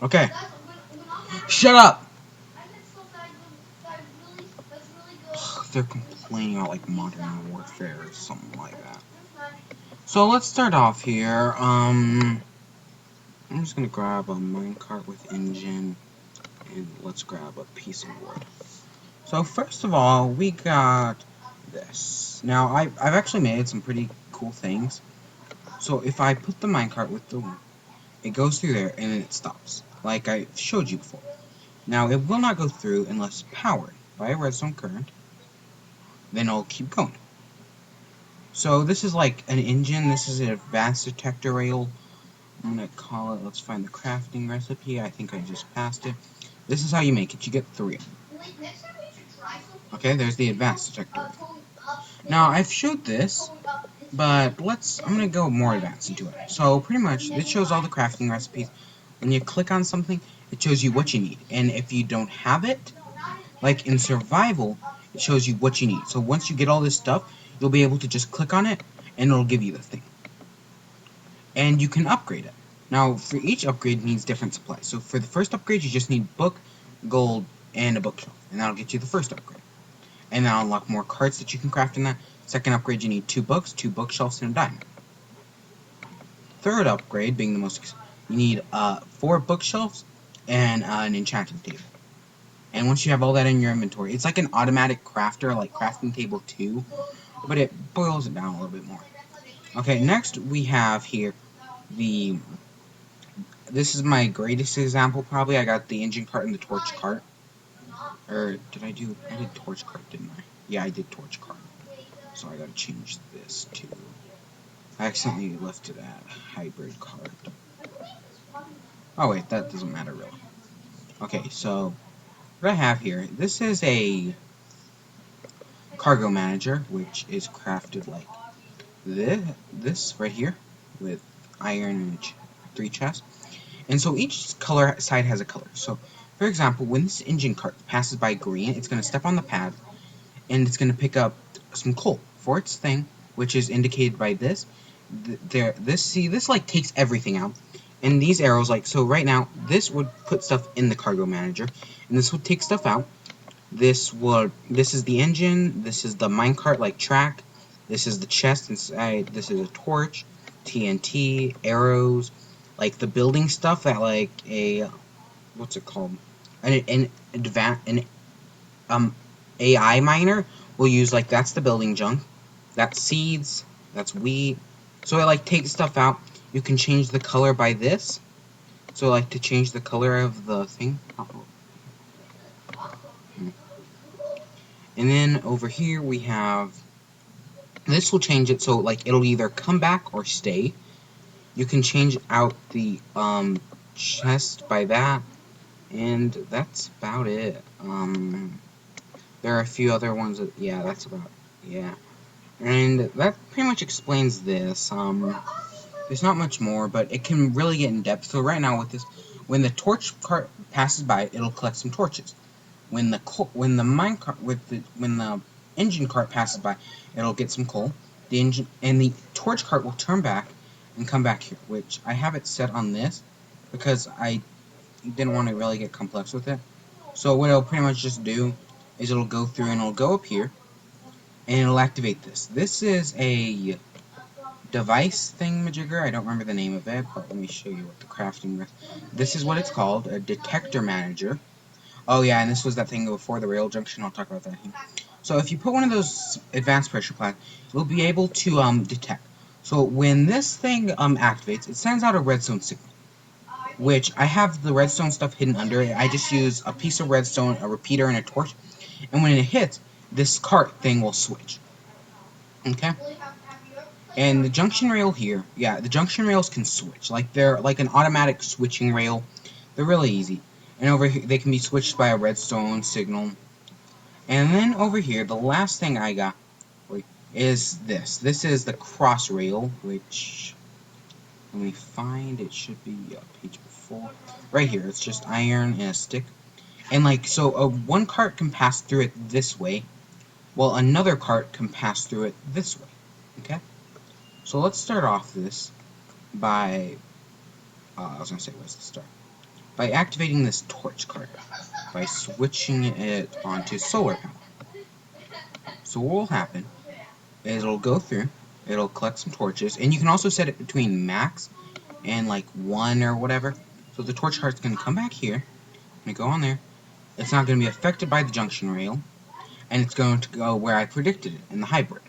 Okay. Shut up! They're complaining about like modern warfare or something like that. So let's start off here. I'm just gonna grab a minecart with engine, and let's grab a piece of wood. So first of all, we got this. Now I've actually made some pretty cool things. So if I put the minecart with the, it goes through there and then it stops, like I showed you before. Now it will not go through unless powered by a redstone current. Then it'll keep going. So this is like an engine. This is an advanced detector rail. I'm gonna call it. Let's find the crafting recipe. I think I just passed it. This is how you make it. You get 3. Okay, there's the advanced detector rail. Now I've showed this, but I'm gonna go more advanced into it. So pretty much, it shows all the crafting recipes. When you click on something, it shows you what you need, and if you don't have it, like in survival, it shows you what you need. So once you get all this stuff, you'll be able to just click on it, and it'll give you the thing. And you can upgrade it. Now, for each upgrade, it needs different supplies. So for the first upgrade, you just need book, gold, and a bookshelf, and that'll get you the first upgrade. And that'll unlock more cards that you can craft in that. Second upgrade, you need 2 books, 2 bookshelves, and a diamond. Third upgrade, being the most, you need 4 bookshelves and an enchanting table. And once you have all that in your inventory, it's like an automatic crafter, like crafting table 2, but it boils it down a little bit more. Okay, next we have here this is my greatest example probably. I got the engine cart and the torch cart. Or I did torch cart, didn't I? Yeah, I did torch cart. So I gotta change this to, I accidentally left it at hybrid cart. Oh wait, that doesn't matter really. Okay, so what I have here, this is a cargo manager, which is crafted like this right here, with iron and 3 chests. And so each color side has a color. So, for example, when this engine cart passes by green, it's going to step on the pad, and it's going to pick up some coal for its thing, which is indicated by this. This like takes everything out. And these arrows, like, so right now, this would put stuff in the cargo manager, and this would take stuff out. This is the engine, this is the minecart, like, track, this is the chest inside, this is a torch, TNT, arrows, like the building stuff that like a, what's it called, an AI miner will use. Like, that's the building junk, that's seeds, that's wheat. So it like takes stuff out. You can change the color by this. So like to change the color of the thing. And then over here we have, this will change it so like it'll either come back or stay. You can change out the chest by that, and that's about it. There are a few other ones that, yeah, that's about, yeah. And that pretty much explains this. There's not much more, but it can really get in depth. So right now with this, when the torch cart passes by, it'll collect some torches. When the engine cart passes by, it'll get some coal. The engine and the torch cart will turn back and come back here, which I have it set on this because I didn't want to really get complex with it. So what it'll pretty much just do is it'll go through and it'll go up here and it'll activate this. This is a device thingamajigger. I don't remember the name of it, but let me show you what the crafting is. This is what it's called, a detector manager. Oh yeah, and this was that thing before the rail junction. I'll talk about that here. So if you put one of those advanced pressure plants, you'll be able to detect. So when this thing activates, it sends out a redstone signal, which I have the redstone stuff hidden under it. I just use a piece of redstone, a repeater, and a torch, and when it hits, this cart thing will switch. Okay? And the junction rail here, yeah, the junction rails can switch. Like, they're like an automatic switching rail. They're really easy. And over here, they can be switched by a redstone signal. And then over here, the last thing I got is this. This is the cross rail, which, let me find, it should be page before. Right here, it's just iron and a stick. And like, so one cart can pass through it this way, while another cart can pass through it this way. Okay? So let's start off this by I was gonna say, where's the star? By activating this torch card, by switching it onto solar panel. So what will happen is it'll go through, it'll collect some torches, and you can also set it between max and like 1 or whatever. So the torch card's gonna come back here, gonna go on there. It's not gonna be affected by the junction rail, and it's going to go where I predicted it, in the hybrid.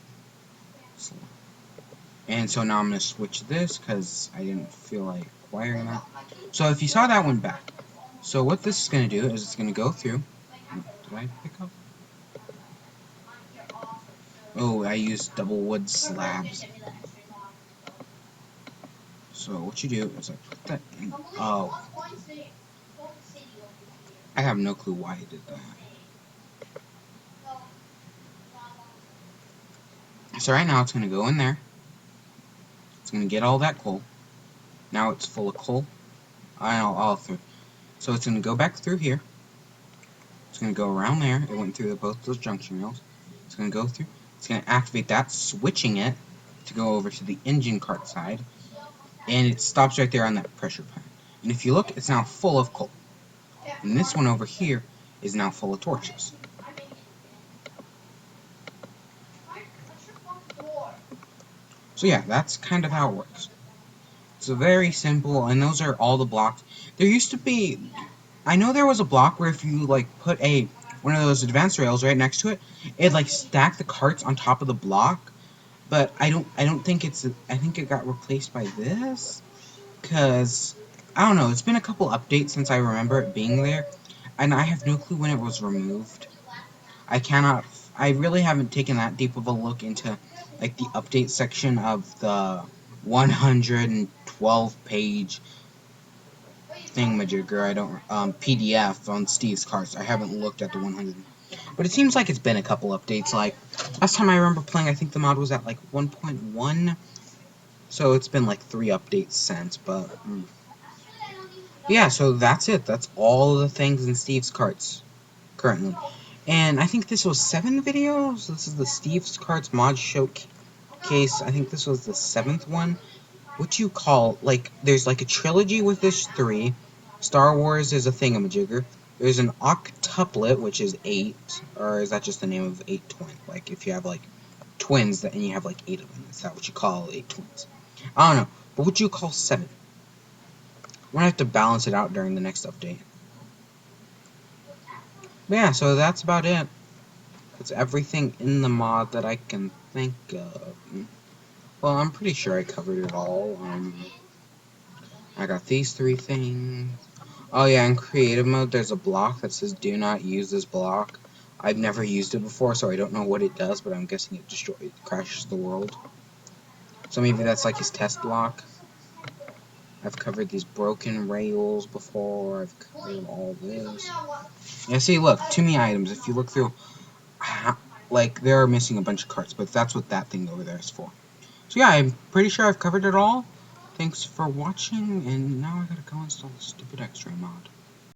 And so now I'm going to switch this because I didn't feel like wiring that. So if you saw that one back, so what this is going to do is it's going to go through. Did I pick up? Oh, I used double wood slabs. So what you do is I put that in. Oh. I have no clue why I did that. So right now it's going to go in there. It's going to get all that coal. Now it's full of coal. All through. So it's going to go back through here. It's going to go around there. It went through both those junction rails. It's going to go through. It's going to activate that, switching it to go over to the engine cart side. And it stops right there on that pressure plant. And if you look, it's now full of coal. And this one over here is now full of torches. So yeah, that's kind of how it works. It's very simple, and those are all the blocks. There used to be, I know there was a block where if you like put one of those advanced rails right next to it, it'd like stack the carts on top of the block. But I don't think it's, I think it got replaced by this, because I don't know. It's been a couple updates since I remember it being there, and I have no clue when it was removed. I really haven't taken that deep of a look into like the update section of the 112-page thingamajigger. I don't PDF on Steve's carts. I haven't looked at the 100, but it seems like it's been a couple updates. Like last time I remember playing, I think the mod was at like 1.1, so it's been like 3 updates since. But yeah, so that's it. That's all the things in Steve's carts currently. And I think this was 7 videos. This is the Steve's Carts mod showcase. I think this was the 7th one. What you call, like, there's like a trilogy with this 3. Star Wars is a thingamajigger. There's an octuplet, which is 8. Or is that just the name of 8 twins? Like, if you have, like, twins, and you have, like, 8 of them. Is that what you call 8 twins? I don't know. But what do you call 7? I'm gonna have to balance it out during the next update. But yeah, so that's about it. That's everything in the mod that I can think of. Well, I'm pretty sure I covered it all. I got these 3 things. Oh yeah, in creative mode, there's a block that says do not use this block. I've never used it before, so I don't know what it does, but I'm guessing it crashes the world. So maybe that's like his test block. I've covered these broken rails before. I've covered all this. Yeah, see, look, too many items. If you look through, like, they're missing a bunch of carts, but that's what that thing over there is for. So yeah, I'm pretty sure I've covered it all. Thanks for watching, and now I gotta go install the stupid X-ray mod.